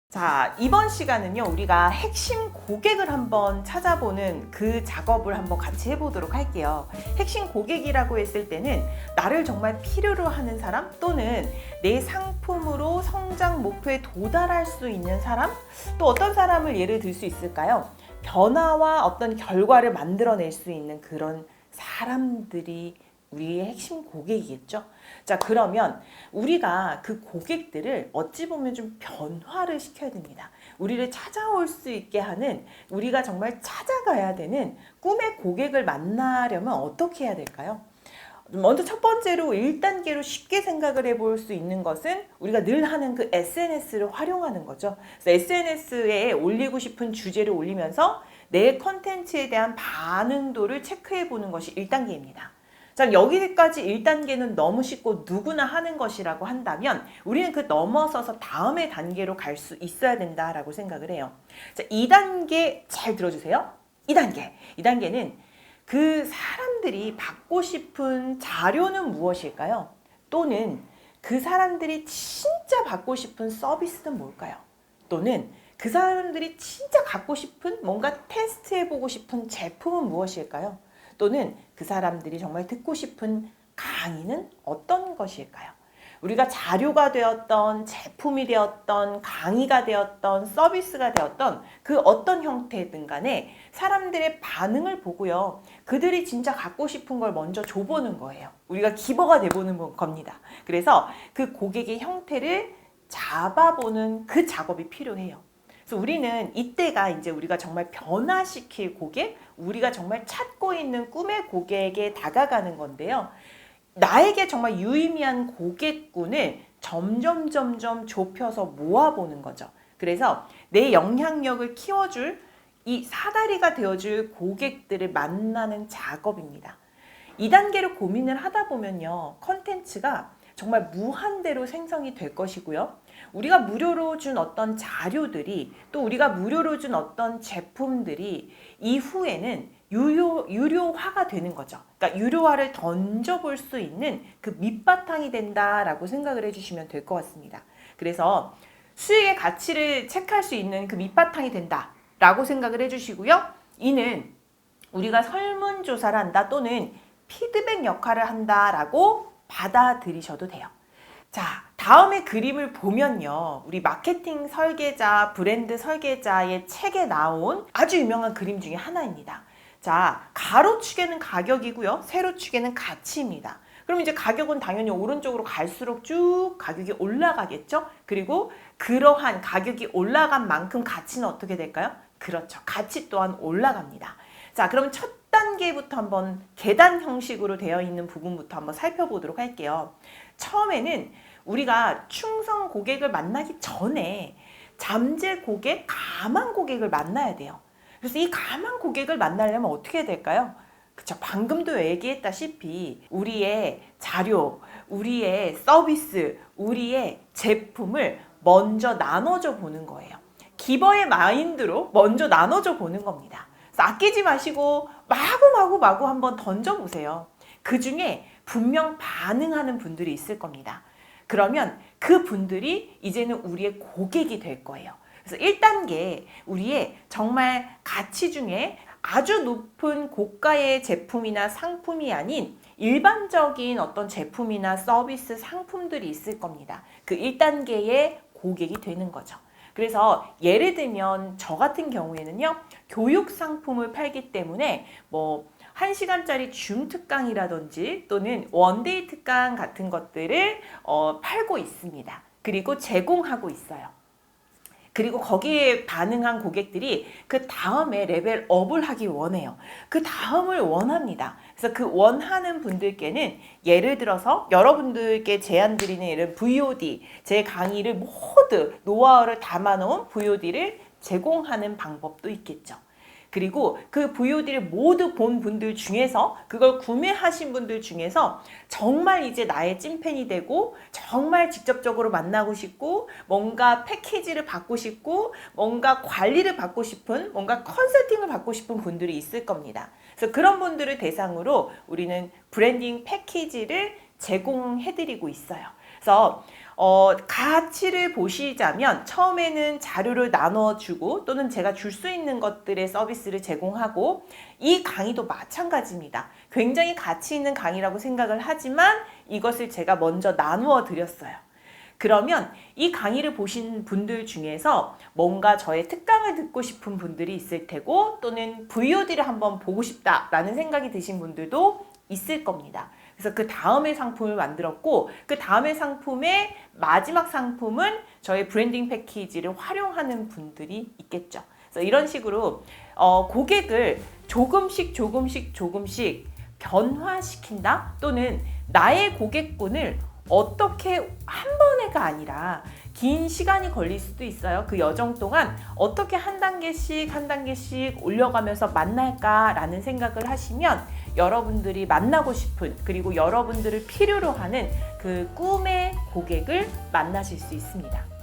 자, 이번 시간은요, 우리가 핵심 고객을 한번 찾아보는 그 작업을 한번 같이 해보도록 할게요. 핵심 고객이라고 했을 때는 나를 정말 필요로 하는 사람, 또는 내 상품으로 성장 목표에 도달할 수 있는 사람, 또 어떤 사람을 예를 들 수 있을까요? 변화와 어떤 결과를 만들어낼 수 있는 그런 사람들이 우리의 핵심 고객이겠죠. 자, 그러면 우리가 그 고객들을 어찌 보면 좀 변화를 시켜야 됩니다. 우리를 찾아올 수 있게 하는, 우리가 정말 찾아가야 되는 꿈의 고객을 만나려면 어떻게 해야 될까요? 먼저 첫 번째로 1단계로 쉽게 생각을 해볼 수 있는 것은 우리가 늘 하는 그 SNS를 활용하는 거죠. 그래서 SNS에 올리고 싶은 주제를 올리면서 내 컨텐츠에 대한 반응도를 체크해 보는 것이 1단계입니다. 자, 여기까지 1단계는 너무 쉽고 누구나 하는 것이라고 한다면 우리는 그 넘어서서 다음의 단계로 갈 수 있어야 된다라고 생각을 해요. 자, 2단계 잘 들어주세요. 2단계는 그 사람들이 받고 싶은 자료는 무엇일까요? 또는 그 사람들이 진짜 받고 싶은 서비스는 뭘까요? 또는 그 사람들이 진짜 갖고 싶은 뭔가 테스트해보고 싶은 제품은 무엇일까요? 또는 그 사람들이 정말 듣고 싶은 강의는 어떤 것일까요? 우리가 자료가 되었던, 제품이 되었던, 강의가 되었던, 서비스가 되었던 그 어떤 형태든 간에 사람들의 반응을 보고요. 그들이 진짜 갖고 싶은 걸 먼저 줘보는 거예요. 우리가 기버가 돼보는 겁니다. 그래서 그 고객의 형태를 잡아보는 그 작업이 필요해요. 그래서 우리는 이때가 이제 우리가 정말 변화시킬 고객, 우리가 정말 찾고 있는 꿈의 고객에 다가가는 건데요. 나에게 정말 유의미한 고객군을 점점 좁혀서 모아보는 거죠. 그래서 내 영향력을 키워줄, 이 사다리가 되어줄 고객들을 만나는 작업입니다. 2단계로 고민을 하다 보면요, 컨텐츠가 정말 무한대로 생성이 될 것이고요. 우리가 무료로 준 어떤 자료들이, 또 우리가 무료로 준 어떤 제품들이 이후에는 유료화가 되는 거죠. 그러니까 유료화를 던져볼 수 있는 그 밑바탕이 된다라고 생각을 해주시면 될 것 같습니다. 그래서 수익의 가치를 체크할 수 있는 그 밑바탕이 된다라고 생각을 해주시고요. 이는 우리가 설문조사를 한다, 또는 피드백 역할을 한다라고 받아들이셔도 돼요. 자, 다음에 그림을 보면요, 우리 마케팅 설계자, 브랜드 설계자의 책에 나온 아주 유명한 그림 중에 하나입니다. 자, 가로축에는 가격이고요, 세로축에는 가치입니다. 그럼 이제 가격은 당연히 오른쪽으로 갈수록 쭉 가격이 올라가겠죠? 그리고 그러한 가격이 올라간 만큼 가치는 어떻게 될까요? 그렇죠. 가치 또한 올라갑니다. 자, 그럼 첫 단계부터 한번 계단 형식으로 되어 있는 부분부터 한번 살펴보도록 할게요. 처음에는 우리가 충성 고객을 만나기 전에 잠재 고객, 감한 고객을 만나야 돼요. 그래서 이 감한 고객을 만나려면 어떻게 해야 될까요? 그쵸, 방금도 얘기했다시피 우리의 자료, 우리의 서비스, 우리의 제품을 먼저 나눠줘 보는 거예요. 기버의 마인드로 먼저 나눠줘 보는 겁니다. 그래서 아끼지 마시고 마구 한번 던져보세요. 그 중에 분명 반응하는 분들이 있을 겁니다. 그러면 그 분들이 이제는 우리의 고객이 될 거예요. 그래서 1단계, 우리의 정말 가치 중에 아주 높은 고가의 제품이나 상품이 아닌 일반적인 어떤 제품이나 서비스, 상품들이 있을 겁니다. 그 1단계의 고객이 되는 거죠. 그래서 예를 들면 저 같은 경우에는요, 교육 상품을 팔기 때문에 뭐 1시간짜리 줌 특강이라든지 또는 원데이 특강 같은 것들을 팔고 있습니다. 그리고 제공하고 있어요. 그리고 거기에 반응한 고객들이 그 다음에 레벨업을 하기 원해요. 그 다음을 원합니다. 그래서 그 원하는 분들께는 예를 들어서 여러분들께 제안드리는 이런 VOD, 제 강의를 모두 노하우를 담아놓은 VOD를 제공하는 방법도 있겠죠. 그리고 그 VOD를 모두 본 분들 중에서, 그걸 구매하신 분들 중에서 정말 이제 나의 찐팬이 되고 정말 직접적으로 만나고 싶고 뭔가 패키지를 받고 싶고 뭔가 관리를 받고 싶은, 뭔가 컨설팅을 받고 싶은 분들이 있을 겁니다. 그래서 그런 분들을 대상으로 우리는 브랜딩 패키지를 제공해드리고 있어요. 그래서 가치를 보시자면 처음에는 자료를 나눠주고 또는 제가 줄 수 있는 것들의 서비스를 제공하고 이 강의도 마찬가지입니다. 굉장히 가치 있는 강의라고 생각을 하지만 이것을 제가 먼저 나누어 드렸어요. 그러면 이 강의를 보신 분들 중에서 뭔가 저의 특강을 듣고 싶은 분들이 있을 테고 또는 VOD를 한번 보고 싶다라는 생각이 드신 분들도 있을 겁니다. 그래서 그 다음에 상품을 만들었고 그 다음에 상품의 마지막 상품은 저의 브랜딩 패키지를 활용하는 분들이 있겠죠. 그래서 이런 식으로 고객을 조금씩 변화시킨다 또는 나의 고객군을 어떻게 한 번에가 아니라 긴 시간이 걸릴 수도 있어요. 그 여정 동안 어떻게 한 단계씩 올려가면서 만날까라는 생각을 하시면 여러분들이 만나고 싶은 그리고 여러분들을 필요로 하는 그 꿈의 고객을 만나실 수 있습니다.